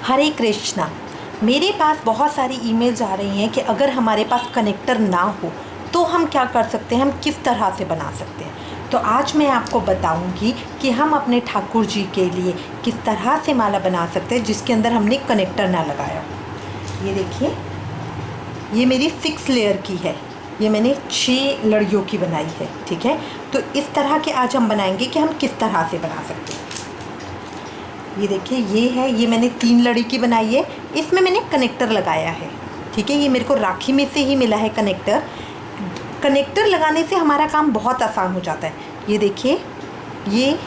हरे कृष्णा। मेरे पास बहुत सारी ईमेल्स आ रही हैं कि अगर हमारे पास कनेक्टर ना हो तो हम क्या कर सकते हैं, हम किस तरह से बना सकते हैं। तो आज मैं आपको बताऊंगी कि हम अपने ठाकुर जी के लिए किस तरह से माला बना सकते हैं जिसके अंदर हमने कनेक्टर ना लगाया। ये देखिए, ये मेरी 6 लेयर की है, ये मैंने 6 लड़ियों की बनाई है। ठीक है, तो इस तरह के आज हम बनाएंगे कि हम किस तरह से बना सकते हैं। ये देखिए, ये है, ये मैंने 3 लड़ी की बनाई है, इसमें मैंने कनेक्टर लगाया है। ठीक है, ये मेरे को राखी में से ही मिला है कनेक्टर। कनेक्टर लगाने से हमारा काम बहुत आसान हो जाता है। ये देखिए, ये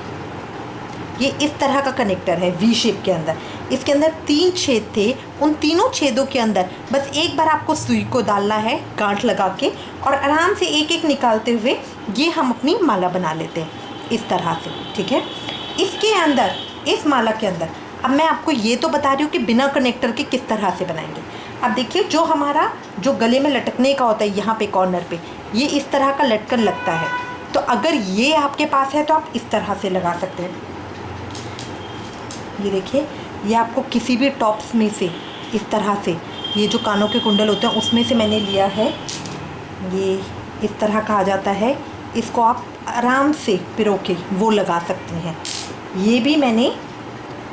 इस तरह का कनेक्टर है वी शेप के अंदर। इसके अंदर 3 छेद थे, उन तीनों छेदों के अंदर बस एक बार आपको सुई को डालना है गांठ लगा के, और आराम से एक एक निकालते हुए ये हम अपनी माला बना लेते हैं इस तरह से। ठीक है, इसके अंदर, इस माला के अंदर, अब मैं आपको ये तो बता रही हूँ कि बिना कनेक्टर के किस तरह से बनाएंगे। अब देखिए, जो हमारा जो गले में लटकने का होता है यहाँ पे कॉर्नर पे, ये इस तरह का लटकन लगता है। तो अगर ये आपके पास है तो आप इस तरह से लगा सकते हैं। ये देखिए, ये आपको किसी भी टॉप्स में से इस तरह से, ये जो कानों के कुंडल होते हैं उसमें से मैंने लिया है। ये इस तरह का आ जाता है, इसको आप आराम से पिरो के वो लगा सकते हैं। ये भी मैंने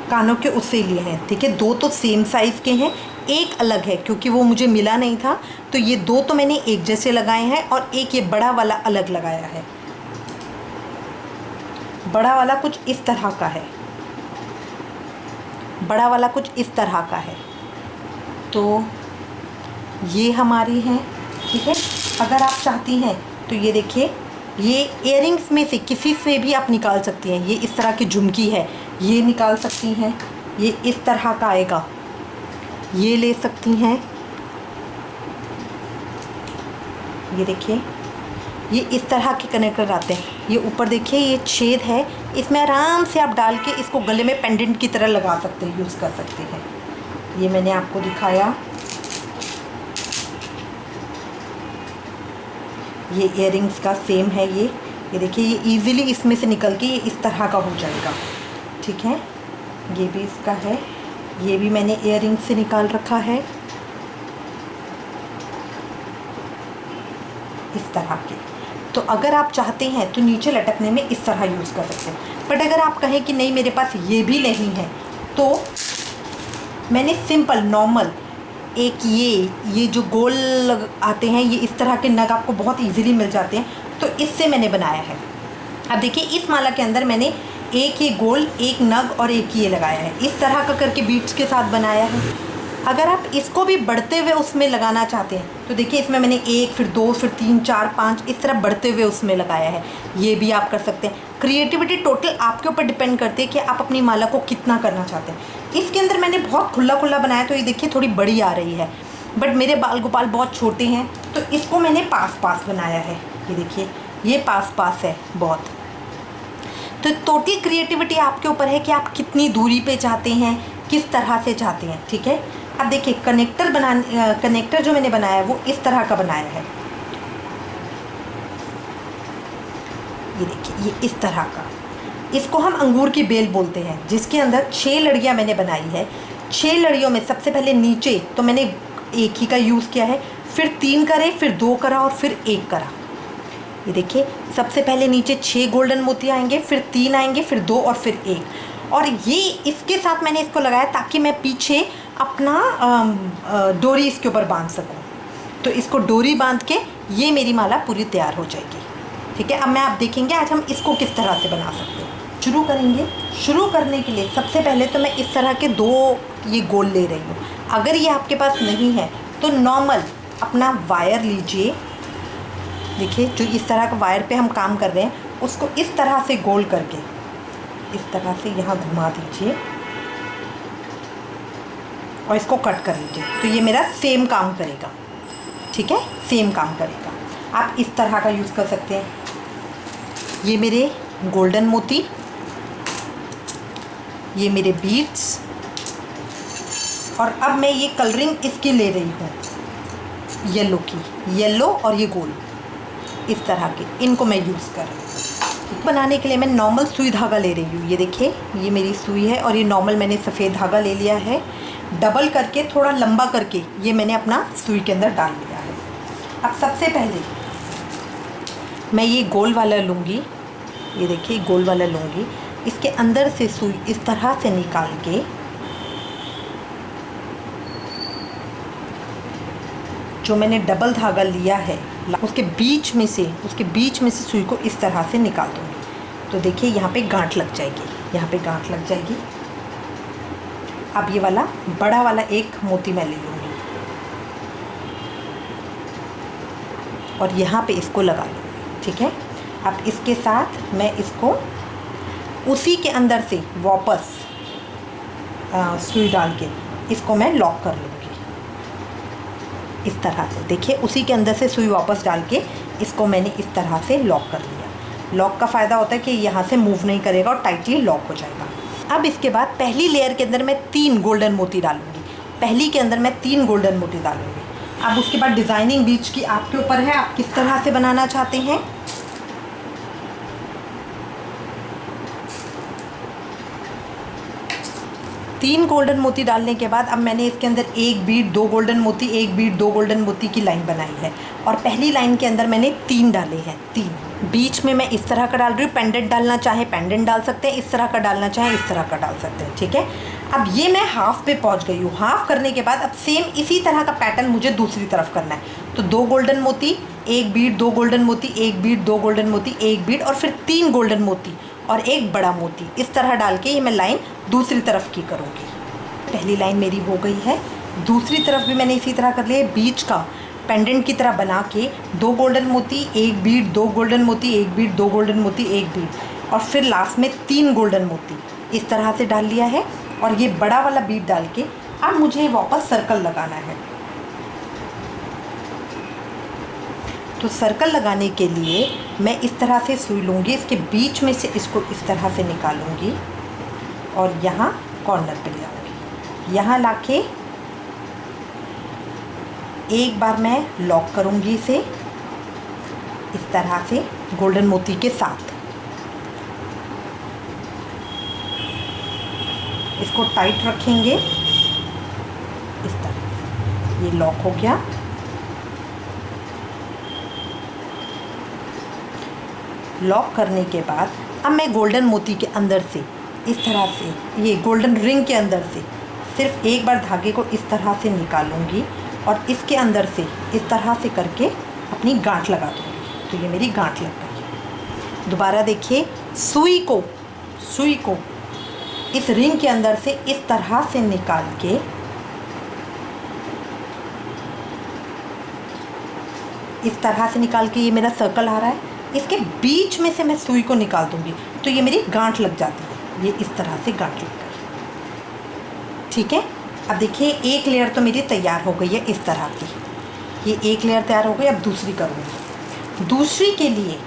कानों के उससे लिए हैं। ठीक है, 2 तो सेम साइज़ के हैं, एक अलग है क्योंकि वो मुझे मिला नहीं था, तो ये 2 तो मैंने एक जैसे लगाए हैं और एक ये बड़ा वाला अलग लगाया है। बड़ा वाला कुछ इस तरह का है, बड़ा वाला कुछ इस तरह का है। तो ये हमारी हैं। ठीक है, अगर आप चाहती हैं तो ये देखिए, ये इयररिंग्स में से किसी से भी आप निकाल सकती हैं। ये इस तरह की झुमकी है, ये निकाल सकती हैं। ये इस तरह का आएगा, ये ले सकती हैं। ये देखिए, ये इस तरह के कनेक्टर आते हैं। ये ऊपर देखिए, ये छेद है, इसमें आराम से आप डाल के इसको गले में पेंडेंट की तरह लगा सकते हैं, यूज़ कर सकते हैं। ये मैंने आपको दिखाया। ये इयररिंग्स का सेम है। ये देखिए, ये इजीली इसमें से निकल के ये इस तरह का हो जाएगा। ठीक है, ये भी इसका है, ये भी मैंने इयररिंग से निकाल रखा है इस तरह के। तो अगर आप चाहते हैं तो नीचे लटकने में इस तरह यूज़ कर सकते हैं। बट अगर आप कहें कि नहीं मेरे पास ये भी नहीं है, तो मैंने सिंपल नॉर्मल एक ये जो गोल आते हैं, ये इस तरह के नग आपको बहुत इजीली मिल जाते हैं, तो इससे मैंने बनाया है। अब देखिए, इस माला के अंदर मैंने एक ये गोल, एक नग और एक ये लगाया है, इस तरह का करके बीट्स के साथ बनाया है। अगर आप इसको भी बढ़ते हुए उसमें लगाना चाहते हैं तो देखिए, इसमें मैंने 1, फिर 2, फिर 3, 4, 5 इस तरह बढ़ते हुए उसमें लगाया है। ये भी आप कर सकते हैं। क्रिएटिविटी टोटल आपके ऊपर डिपेंड करती है कि आप अपनी माला को कितना करना चाहते हैं। इसके अंदर मैंने बहुत खुला खुला बनाया, तो ये देखिए थोड़ी बड़ी आ रही है, बट मेरे बाल गोपाल बहुत छोटे हैं तो इसको मैंने पास पास बनाया है। ये देखिए, ये पास पास है बहुत। तो टोटल क्रिएटिविटी आपके ऊपर है कि आप कितनी दूरी पे चाहते हैं, किस तरह से चाहते हैं। ठीक है, अब देखिए, कनेक्टर जो मैंने बनाया है वो इस तरह का बनाया है। ये देखिए, ये इस तरह का, इसको हम अंगूर की बेल बोलते हैं, जिसके अंदर 6 लड़ियाँ मैंने बनाई है। 6 लड़ियों में सबसे पहले नीचे तो मैंने एक ही का यूज़ किया है, फिर 3 करे, फिर 2 करा और फिर 1 करा। ये देखिए, सबसे पहले नीचे 6 गोल्डन मोती आएंगे, फिर 3 आएंगे, फिर 2 और फिर 1। और ये इसके साथ मैंने इसको लगाया ताकि मैं पीछे अपना डोरी इसके ऊपर बांध सकूं। तो इसको डोरी बांध के ये मेरी माला पूरी तैयार हो जाएगी। ठीक है, अब मैं आप देखेंगे आज हम इसको किस तरह से बना सकते हैं। शुरू करेंगे। शुरू करने के लिए सबसे पहले तो मैं इस तरह के 2 ये गोल ले रही हूँ। अगर ये आपके पास नहीं है तो नॉर्मल अपना वायर लीजिए। देखिए, जो इस तरह का वायर पे हम काम कर रहे हैं उसको इस तरह से गोल करके इस तरह से यहाँ घुमा दीजिए और इसको कट कर लीजिए, तो ये मेरा सेम काम करेगा। ठीक है, सेम काम करेगा। आप इस तरह का यूज़ कर सकते हैं। ये मेरे गोल्डन मोती, ये मेरे बीड्स, और अब मैं ये कलरिंग इसकी ले रही हूँ येलो की, येलो और ये गोल्ड इस तरह के, इनको मैं यूज़ कर रही हूँ। बनाने के लिए मैं नॉर्मल सुई धागा ले रही हूँ। ये देखिए, ये मेरी सुई है और ये नॉर्मल मैंने सफ़ेद धागा ले लिया है। डबल करके थोड़ा लंबा करके ये मैंने अपना सुई के अंदर डाल लिया है। अब सबसे पहले मैं ये गोल वाला लूँगी, ये देखिए गोल वाला लूँगी, इसके अंदर से सुई इस तरह से निकाल के जो मैंने डबल धागा लिया है उसके बीच में से सुई को इस तरह से निकाल दूँगी। तो देखिए यहाँ पे गांठ लग जाएगी, यहाँ पे गांठ लग जाएगी। अब ये वाला बड़ा वाला एक मोती मैं ले लूँगी और यहाँ पे इसको लगा लूँगी, ठीक है। अब इसके साथ मैं इसको उसी के अंदर से वापस सुई डाल के इसको मैं लॉक कर लूँगी इस तरह से। देखिए उसी के अंदर से सुई वापस डाल के इसको मैंने इस तरह से लॉक कर लिया। लॉक का फ़ायदा होता है कि यहाँ से मूव नहीं करेगा और टाइटली लॉक हो जाएगा। अब इसके बाद पहली लेयर के अंदर मैं 3 गोल्डन मोती डालूँगी, पहली के अंदर मैं 3 गोल्डन मोती डालूँगी। अब उसके बाद डिज़ाइनिंग बीच की आपके ऊपर है, आप किस तरह से बनाना चाहते हैं। तीन गोल्डन मोती डालने के बाद अब मैंने इसके अंदर 1 बीड 2 गोल्डन मोती, 1 बीड 2 गोल्डन मोती की लाइन बनाई है और पहली लाइन के अंदर मैंने 3 डाले हैं, 3। बीच में मैं इस तरह का डाल रही हूँ, पेंडेंट डालना चाहे पेंडेंट डाल सकते हैं, इस तरह का डालना चाहे इस तरह का डाल सकते हैं, ठीक है। अब ये मैं हाफ पे पहुँच गई हूँ। हाफ करने के बाद अब सेम इसी तरह का पैटर्न मुझे दूसरी तरफ करना है। तो 2 गोल्डन मोती, 1 बीड 2 गोल्डन मोती, 1 बीड 2 गोल्डन मोती, 1 बीड और फिर 3 गोल्डन मोती और एक बड़ा मोती, इस तरह डाल के ये मैं लाइन दूसरी तरफ की करूँगी। पहली लाइन मेरी हो गई है, दूसरी तरफ भी मैंने इसी तरह कर लिया है। बीच का पेंडेंट की तरह बना के 2 गोल्डन मोती, 1 बीड 2 गोल्डन मोती, 1 बीड 2 गोल्डन मोती, 1 बीड और फिर लास्ट में 3 गोल्डन मोती इस तरह से डाल लिया है। और ये बड़ा वाला बीड डाल के अब मुझे वापस सर्कल लगाना है। तो सर्कल लगाने के लिए मैं इस तरह से सुई लूँगी, इसके बीच में से इसको इस तरह से निकालूंगी और यहाँ कॉर्नर पे ले आऊँगी। यहाँ लाके एक बार मैं लॉक करूँगी इसे इस तरह से गोल्डन मोती के साथ। इसको टाइट रखेंगे इस तरह। ये लॉक हो गया। लॉक करने के बाद अब मैं गोल्डन मोती के अंदर से इस तरह से, ये गोल्डन रिंग के अंदर से सिर्फ एक बार धागे को इस तरह से निकालूंगी और इसके अंदर से इस तरह से करके अपनी गांठ लगा दूंगी। तो ये मेरी गांठ लग गई। दोबारा देखिए, सुई को इस रिंग के अंदर से इस तरह से निकाल के इस तरह से निकाल के ये मेरा सर्कल आ रहा है। इसके बीच में से मैं सुई को निकाल दूंगी तो ये मेरी गांठ लग जाती है। ये इस तरह से गांठ लग गई, ठीक है। अब देखिए एक लेयर तो मेरी तैयार हो गई है इस तरह की। ये एक लेयर तैयार हो गई। अब दूसरी करूँगी। दूसरी के लिए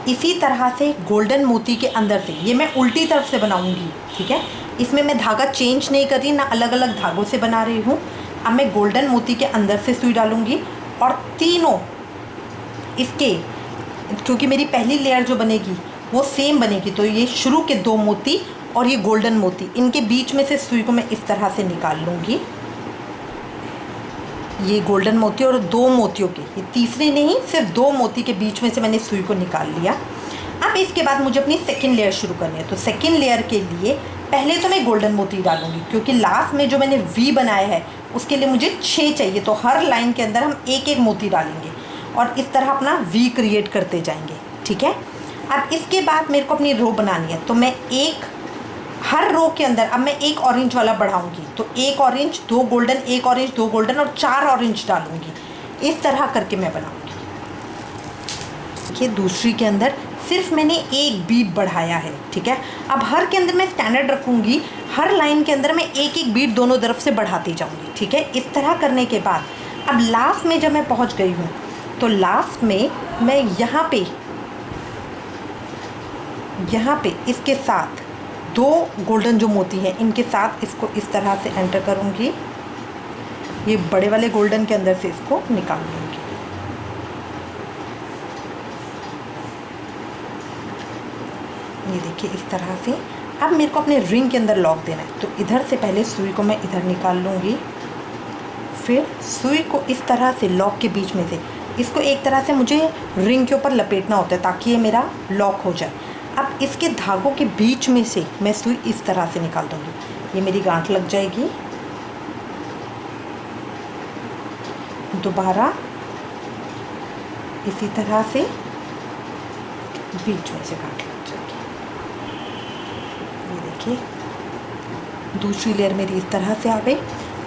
इसी तरह से गोल्डन मोती के अंदर से ये मैं उल्टी तरफ से बनाऊंगी, ठीक है। इसमें मैं धागा चेंज नहीं कर रही, ना अलग अलग धागों से बना रही हूँ। अब मैं गोल्डन मोती के अंदर से सुई डालूंगी और तीनों इसके, क्योंकि मेरी पहली लेयर जो बनेगी वो सेम बनेगी, तो ये शुरू के 2 मोती और ये गोल्डन मोती, इनके बीच में से सुई को मैं इस तरह से निकाल लूँगी। ये गोल्डन मोती और 2 मोतियों के, ये तीसरे नहीं, सिर्फ 2 मोती के बीच में से मैंने सुई को निकाल लिया। अब इसके बाद मुझे अपनी सेकंड लेयर शुरू करनी है। तो सेकंड लेयर के लिए पहले तो मैं गोल्डन मोती डालूंगी, क्योंकि लास्ट में जो मैंने वी बनाया है उसके लिए मुझे 6 चाहिए। तो हर लाइन के अंदर हम एक एक मोती डालेंगे और इस तरह अपना वी क्रिएट करते जाएंगे, ठीक है। अब इसके बाद मेरे को अपनी रो बनानी है। तो मैं हर रो के अंदर अब मैं एक ऑरेंज वाला बढ़ाऊंगी। तो 1 ऑरेंज 2 गोल्डन, 1 ऑरेंज 2 गोल्डन और 4 ऑरेंज डालूंगी। इस तरह करके मैं बनाऊंगी। देखिए दूसरी के अंदर सिर्फ मैंने 1 बीट बढ़ाया है, ठीक है। अब हर के अंदर मैं स्टैंडर्ड रखूँगी, हर लाइन के अंदर मैं एक एक बीट दोनों तरफ से बढ़ाती जाऊँगी, ठीक है। इस तरह करने के बाद अब लास्ट में जब मैं पहुँच गई हूँ तो लास्ट में मैं यहाँ पे इसके साथ 2 गोल्डन जो मोती हैं इनके साथ इसको इस तरह से एंटर करूँगी। ये बड़े वाले गोल्डन के अंदर से इसको निकाल लूँगी। ये देखिए इस तरह से। अब मेरे को अपने रिंग के अंदर लॉक देना है, तो इधर से पहले सुई को मैं इधर निकाल लूँगी, फिर सुई को इस तरह से लॉक के बीच में से इसको एक तरह से मुझे रिंग के ऊपर लपेटना होता है ताकि ये मेरा लॉक हो जाए। अब इसके धागों के बीच में से मैं सुई इस तरह से निकाल दूँगी, ये मेरी गांठ लग जाएगी। दोबारा इसी तरह से बीच में से गांठ लग जाएगी। ये देखिए दूसरी लेयर मेरी इस तरह से आ गई।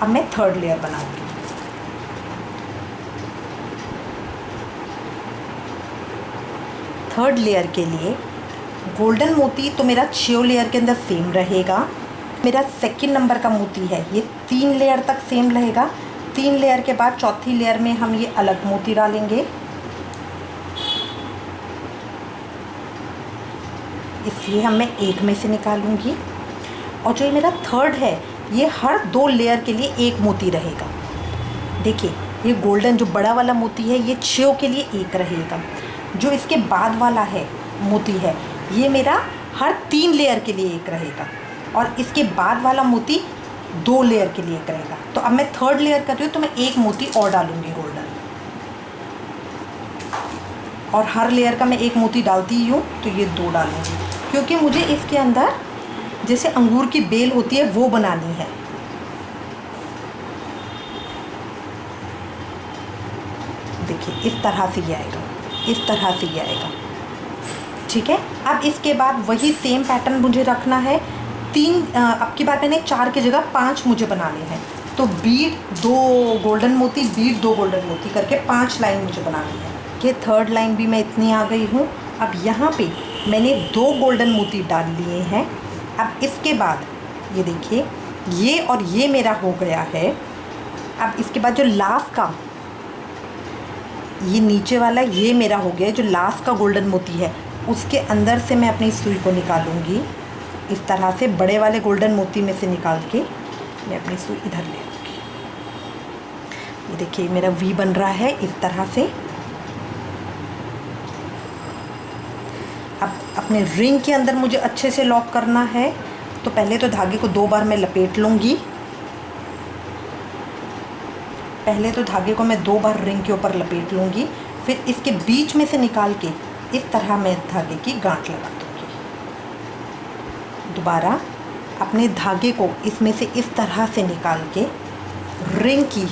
अब मैं थर्ड लेयर बनाऊंगी। थर्ड लेयर के लिए गोल्डन मोती तो मेरा 6 लेयर के अंदर सेम रहेगा। मेरा सेकंड नंबर का मोती है, ये 3 लेयर तक सेम रहेगा। 3 लेयर के बाद चौथी लेयर में हम ये अलग मोती डालेंगे, इसलिए हम मैं एक में से निकालूंगी। और जो ये मेरा थर्ड है, ये हर 2 लेयर के लिए एक मोती रहेगा। देखिए ये गोल्डन जो बड़ा वाला मोती है, ये 6 के लिए एक रहेगा। जो इसके बाद वाला है मोती है, ये मेरा हर 3 लेयर के लिए एक रहेगा। और इसके बाद वाला मोती 2 लेयर के लिए एक रहेगा। तो अब मैं थर्ड लेयर कर रही हूँ, तो मैं एक मोती और डालूंगी गोल्डन, और हर लेयर का मैं एक मोती डालती ही हूँ, तो ये 2 डालूंगी, क्योंकि मुझे इसके अंदर जैसे अंगूर की बेल होती है वो बनानी है। देखिए इस तरह से ये आएगा, इस तरह से ये आएगा, ठीक है। अब इसके बाद वही सेम पैटर्न मुझे रखना है। 3 अब की बार मैंने 4 की जगह 5 मुझे बनाने हैं। तो बीड 2 गोल्डन मोती, बीड 2 गोल्डन मोती करके 5 लाइन मुझे बनानी है। ये थर्ड लाइन भी मैं इतनी आ गई हूँ। अब यहाँ पे मैंने 2 गोल्डन मोती डाल लिए हैं। अब इसके बाद ये देखिए ये और ये मेरा हो गया है। अब इसके बाद जो लास्ट का ये नीचे वाला ये मेरा हो गया, जो लास्ट का गोल्डन मोती है उसके अंदर से मैं अपनी सुई को निकालूंगी इस तरह से, बड़े वाले गोल्डन मोती में से निकाल के मैं अपनी सुई इधर ले आऊँगी। ये देखिए मेरा वी बन रहा है इस तरह से। अब अपने रिंग के अंदर मुझे अच्छे से लॉक करना है, तो पहले तो धागे को 2 बार मैं लपेट लूँगी। पहले तो धागे को मैं 2 बार रिंग के ऊपर लपेट लूँगी, फिर इसके बीच में से निकाल के इस तरह मैं धागे की गांठ लगा दूँगी। दोबारा अपने धागे को इसमें से इस तरह से निकाल के रिंग की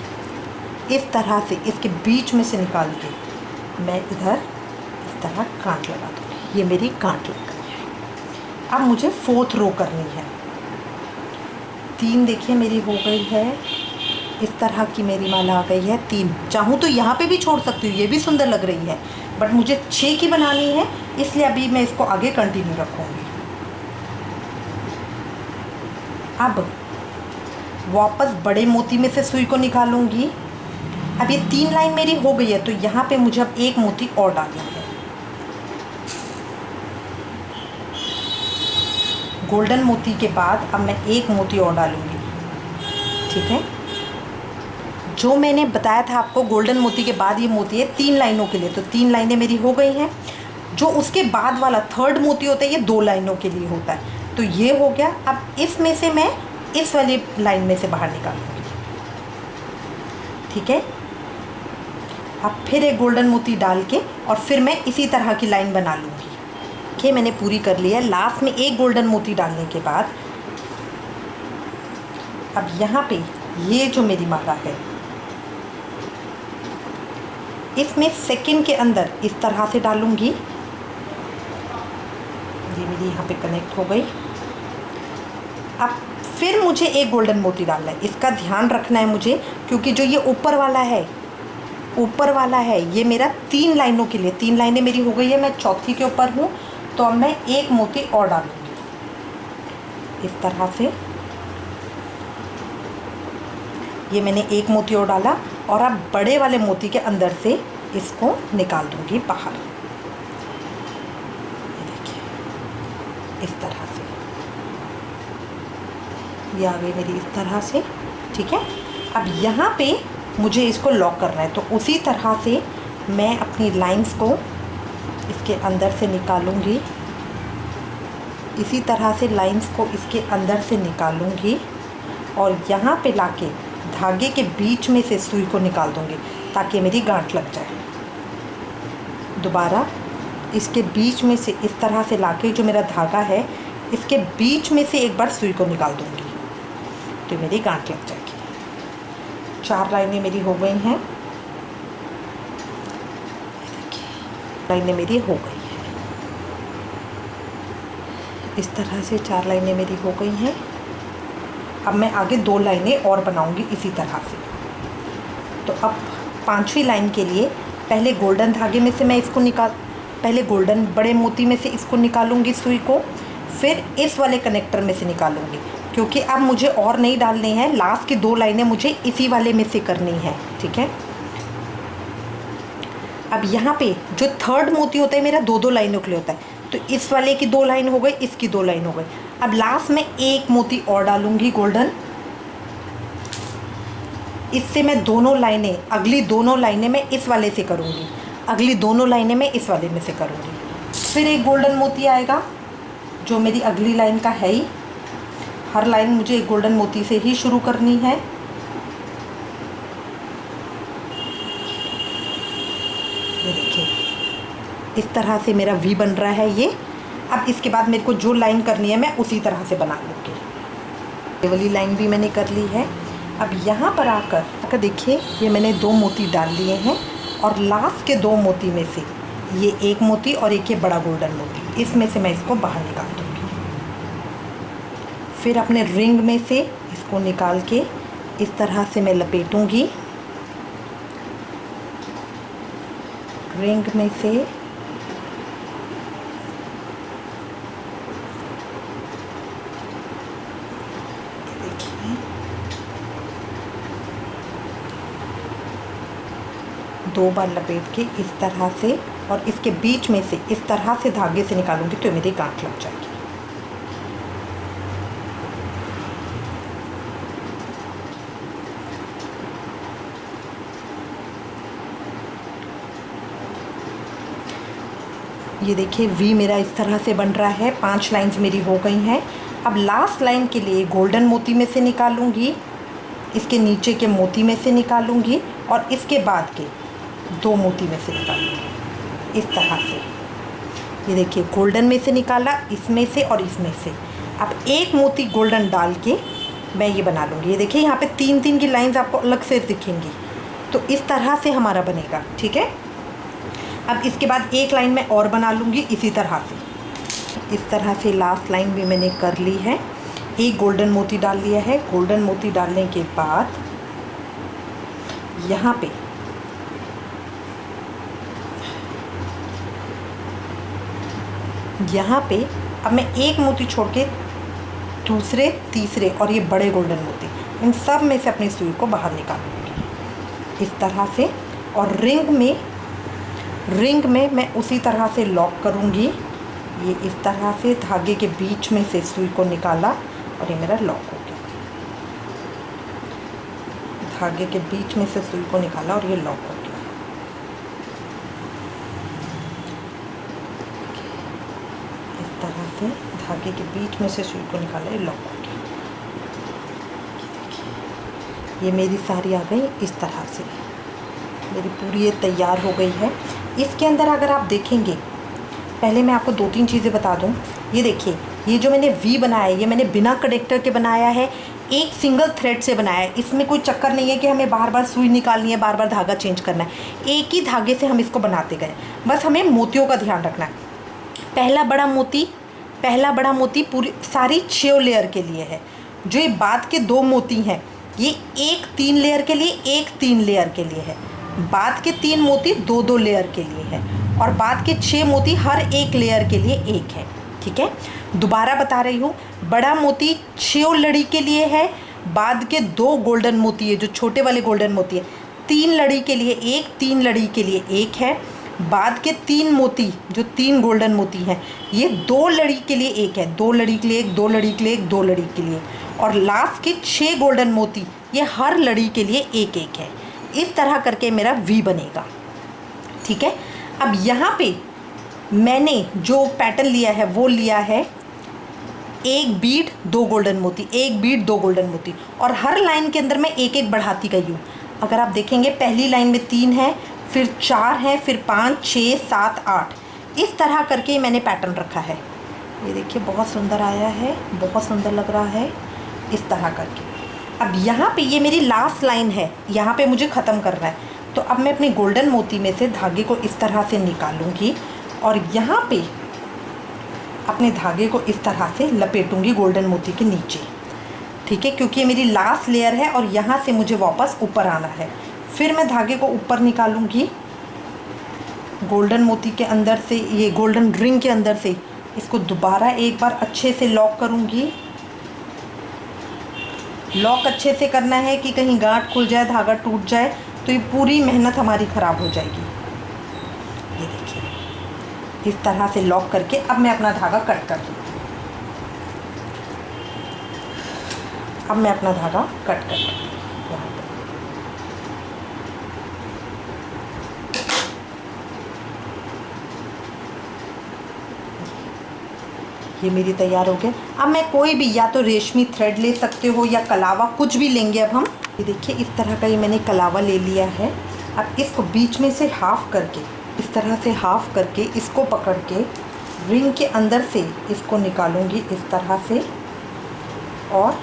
इस तरह से इसके बीच में से निकाल के मैं इधर इस तरह गांठ लगा दूँगी। ये मेरी गांठ लग गई है। अब मुझे 4th रो करनी है। 3 देखिए मेरी हो गई है, इस तरह की मेरी माला आ गई है। 3 चाहूँ तो यहाँ पे भी छोड़ सकती हूँ, ये भी सुंदर लग रही है, बट मुझे 6 की बनानी है, इसलिए अभी मैं इसको आगे कंटिन्यू रखूँगी। अब वापस बड़े मोती में से सुई को निकालूंगी। अब ये 3 लाइन मेरी हो गई है, तो यहाँ पे मुझे अब एक मोती और डालना है। गोल्डन मोती के बाद अब मैं एक मोती और डालूंगी, ठीक है। जो मैंने बताया था आपको गोल्डन मोती के बाद ये मोती है 3 लाइनों के लिए, तो 3 लाइनें मेरी हो गई हैं। जो उसके बाद वाला थर्ड मोती होता है ये 2 लाइनों के लिए होता है, तो ये हो गया। अब इसमें से मैं इस वाली लाइन में से बाहर निकालूंगी, ठीक है। अब फिर एक गोल्डन मोती डाल के और फिर मैं इसी तरह की लाइन बना लूँगी। देखिए मैंने पूरी कर ली है। लास्ट में एक गोल्डन मोती डालने के बाद अब यहाँ पे ये जो मेरी माला है इसमें सेकंड के अंदर इस तरह से डालूंगी। ये मेरी यहाँ पे कनेक्ट हो गई। अब फिर मुझे एक गोल्डन मोती डालना है, इसका ध्यान रखना है मुझे, क्योंकि जो ये ऊपर वाला है ये मेरा 3 लाइनों के लिए, 3 लाइनें मेरी हो गई है, मैं चौथी के ऊपर हूँ, तो अब मैं एक मोती और डालूंगी इस तरह से। ये मैंने एक मोती और डाला और अब बड़े वाले मोती के अंदर से इसको निकाल दूंगी बाहर। ये देखिए इस तरह से ये आ गई मेरी इस तरह से, ठीक है। अब यहाँ पे मुझे इसको लॉक करना है, तो उसी तरह से मैं अपनी लाइंस को इसके अंदर से निकालूंगी इसी तरह से लाइंस को इसके अंदर से निकालूंगी और यहाँ पे लाके धागे के बीच में से सुई को निकाल दूंगी ताकि मेरी गांठ लग जाए। दोबारा इसके बीच में से इस तरह से लाके जो मेरा धागा है इसके बीच में से एक बार सुई को निकाल दूंगी तो मेरी गांठ लग जाएगी। 4 लाइनें मेरी हो गई हैं। लाइनें मेरी हो गई हैं। इस तरह से 4 लाइनें मेरी हो गई हैं। अब मैं आगे 2 लाइनें और बनाऊंगी इसी तरह से। तो अब 5वीं लाइन के लिए पहले गोल्डन धागे में से मैं इसको पहले गोल्डन बड़े मोती में से इसको निकालूंगी सुई को, फिर इस वाले कनेक्टर में से निकालूंगी क्योंकि अब मुझे और नहीं डालने हैं। लास्ट की 2 लाइनें मुझे इसी वाले में से करनी है, ठीक है। अब यहाँ पे जो 3rd मोती होता है मेरा 2-2 लाइनों के लिए होता है, तो इस वाले की 2 लाइन हो गई, इसकी 2 लाइन हो गई। अब लास्ट में 1 मोती और डालूंगी गोल्डन। इससे मैं दोनों लाइनें, अगली दोनों लाइनें मैं इस वाले से करूँगी, अगली दोनों लाइनें मैं इस वाले में से करूँगी। फिर एक गोल्डन मोती आएगा जो मेरी अगली लाइन का है ही। हर लाइन मुझे एक गोल्डन मोती से ही शुरू करनी है। ये देखिए इस तरह से मेरा वी बन रहा है ये। अब इसके बाद मेरे को जो लाइन करनी है मैं उसी तरह से बना लूँगी। ये वाली लाइन भी मैंने कर ली है। अब यहाँ पर आकर देखिए ये मैंने 2 मोती डाल लिए हैं और लास्ट के 2 मोती में से ये 1 मोती और एक ये बड़ा गोल्डन मोती, इसमें से मैं इसको बाहर निकाल दूँगी। फिर अपने रिंग में से इसको निकाल के इस तरह से मैं लपेटूँगी। रिंग में से देखिए 2 बार लपेट के इस तरह से और इसके बीच में से इस तरह से धागे से निकालूंगी तो मेरी गांठ लग जाएगी। ये देखिए वी मेरा इस तरह से बन रहा है। 5 लाइंस मेरी हो गई हैं। अब लास्ट लाइन के लिए गोल्डन मोती में से निकालूंगी, इसके नीचे के मोती में से निकालूंगी और इसके बाद के 2 मोती में से निकालूंगी इस तरह से। ये देखिए गोल्डन में से निकाला, इसमें से और इसमें से। अब 1 मोती गोल्डन डाल के मैं ये बना लूँगी। ये देखिए यहाँ पे 3-3 की लाइंस आपको अलग से दिखेंगी। तो इस तरह से हमारा बनेगा, ठीक है। अब इसके बाद 1 लाइन मैं और बना लूँगी इसी तरह से। इस तरह से लास्ट लाइन भी मैंने कर ली है। 1 गोल्डन मोती डाल लिया है। गोल्डन मोती डालने के बाद यहाँ पे अब मैं 1 मोती छोड़ के दूसरे, तीसरे और ये बड़े गोल्डन मोती, इन सब में से अपनी सुई को बाहर निकालूंगी इस तरह से। और रिंग में मैं उसी तरह से लॉक करूंगी। ये इस तरह से धागे के बीच में से सुई को निकाला और ये मेरा लॉक हो गया। धागे के बीच में से सुई को निकाला और ये लॉक हो गया। इस तरह से धागे के बीच में से सुई को निकाला, ये लॉक हो गया। ये मेरी सारी आ गई इस तरह से। मेरी पूरी ये तैयार हो गई है। इसके अंदर अगर आप देखेंगे, पहले मैं आपको 2-3 चीज़ें बता दूं। ये देखिए ये जो मैंने वी बनाया है ये मैंने बिना कनेक्टर के बनाया है, एक सिंगल थ्रेड से बनाया है। इसमें कोई चक्कर नहीं है कि हमें बार बार सुई निकालनी है, बार बार धागा चेंज करना है। एक ही धागे से हम इसको बनाते गए। बस हमें मोतियों का ध्यान रखना है। पहला बड़ा मोती पूरी सारी 6 लेयर के लिए है। जो ये बाद के 2 मोती हैं ये एक 3 लेयर के लिए, एक 3 लेयर के लिए है। बाद के 3 मोती 2-2 लेयर के लिए है और बाद के 6 मोती हर एक लेयर के लिए एक है, ठीक है। दोबारा बता रही हूँ, बड़ा मोती 6 लड़ी के लिए है, बाद के 2 गोल्डन मोती है जो छोटे वाले गोल्डन मोती है 3 लड़ी के लिए एक, 3 लड़ी के लिए एक है। बाद के 3 मोती जो 3 गोल्डन मोती हैं ये 2 लड़ी के लिए एक है, 2 लड़ी के लिए एक, 2 लड़ी के लिए एक, 2 लड़ी के लिए। और लास्ट के 6 गोल्डन मोती ये हर लड़ी के लिए एक एक है। इस तरह करके मेरा वी बनेगा, ठीक है। अब यहाँ पे मैंने जो पैटर्न लिया है वो लिया है एक बीड 2 गोल्डन मोती, एक बीड 2 गोल्डन मोती, और हर लाइन के अंदर मैं एक एक बढ़ाती गई हूँ। अगर आप देखेंगे पहली लाइन में 3 है, फिर 4 है, फिर 5, 6, 7, 8, इस तरह करके मैंने पैटर्न रखा है। ये देखिए बहुत सुंदर आया है, बहुत सुंदर लग रहा है इस तरह करके। अब यहाँ पे ये मेरी लास्ट लाइन है, यहाँ पे मुझे ख़त्म करना है। तो अब मैं अपने गोल्डन मोती में से धागे को इस तरह से निकालूंगी और यहाँ पे अपने धागे को इस तरह से लपेटूंगी गोल्डन मोती के नीचे, ठीक है, क्योंकि ये मेरी लास्ट लेयर है और यहाँ से मुझे वापस ऊपर आना है। फिर मैं धागे को ऊपर निकालूंगी गोल्डन मोती के अंदर से, ये गोल्डन रिंग के अंदर से, इसको दोबारा एक बार अच्छे से लॉक करूंगी। लॉक अच्छे से करना है कि कहीं गांठ खुल जाए, धागा टूट जाए तो ये पूरी मेहनत हमारी ख़राब हो जाएगी। ये देखिए इस तरह से लॉक करके अब मैं अपना धागा कट कर दूँ। अब मैं अपना धागा कट कर दूँ। ये मेरी तैयार हो गया। अब मैं कोई भी, या तो रेशमी थ्रेड ले सकते हो या कलावा, कुछ भी लेंगे अब हम। ये देखिए इस तरह का ये मैंने कलावा ले लिया है। अब इसको बीच में से हाफ़ करके, इस तरह से हाफ़ करके इसको पकड़ के रिंग के अंदर से इसको निकालूंगी इस तरह से, और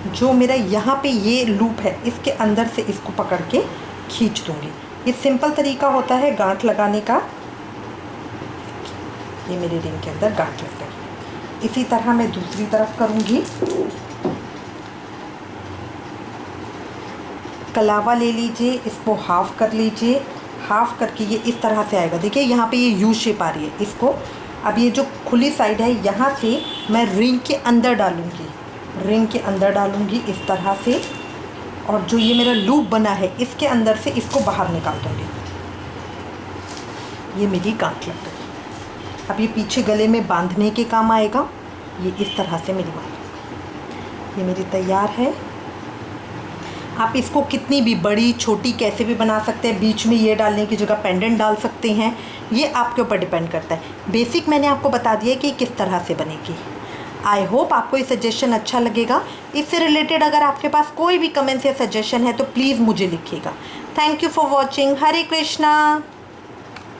जो मेरा यहाँ पे ये लूप है इसके अंदर से इसको पकड़ के खींच दूँगी। ये सिंपल तरीका होता है गांठ लगाने का। ये मेरे रिंग के अंदर गांठ लग गई। इसी तरह मैं दूसरी तरफ करूँगी। कलावा ले लीजिए, इसको हाफ़ कर लीजिए, हाफ़ करके ये इस तरह से आएगा। देखिए यहाँ पे ये यू शेप आ रही है। इसको अब ये जो खुली साइड है यहाँ से मैं रिंग के अंदर डालूँगी, रिंग के अंदर डालूँगी इस तरह से, और जो ये मेरा लूप बना है इसके अंदर से इसको बाहर निकाल दूँगी। ये मेरी गांठ लग गई। अब ये पीछे गले में बांधने के काम आएगा। ये इस तरह से मेरी गांठ, ये मेरी तैयार है। आप इसको कितनी भी बड़ी छोटी कैसे भी बना सकते हैं। बीच में ये डालने की जगह पेंडेंट डाल सकते हैं, ये आपके ऊपर डिपेंड करता है। बेसिक मैंने आपको बता दिया कि किस तरह से बनेगी। आई होप आपको ये सजेशन अच्छा लगेगा। इससे रिलेटेड अगर आपके पास कोई भी कमेंट्स या सजेशन है तो प्लीज़ मुझे लिखिएगा। Thank you for watching. Hare Krishna.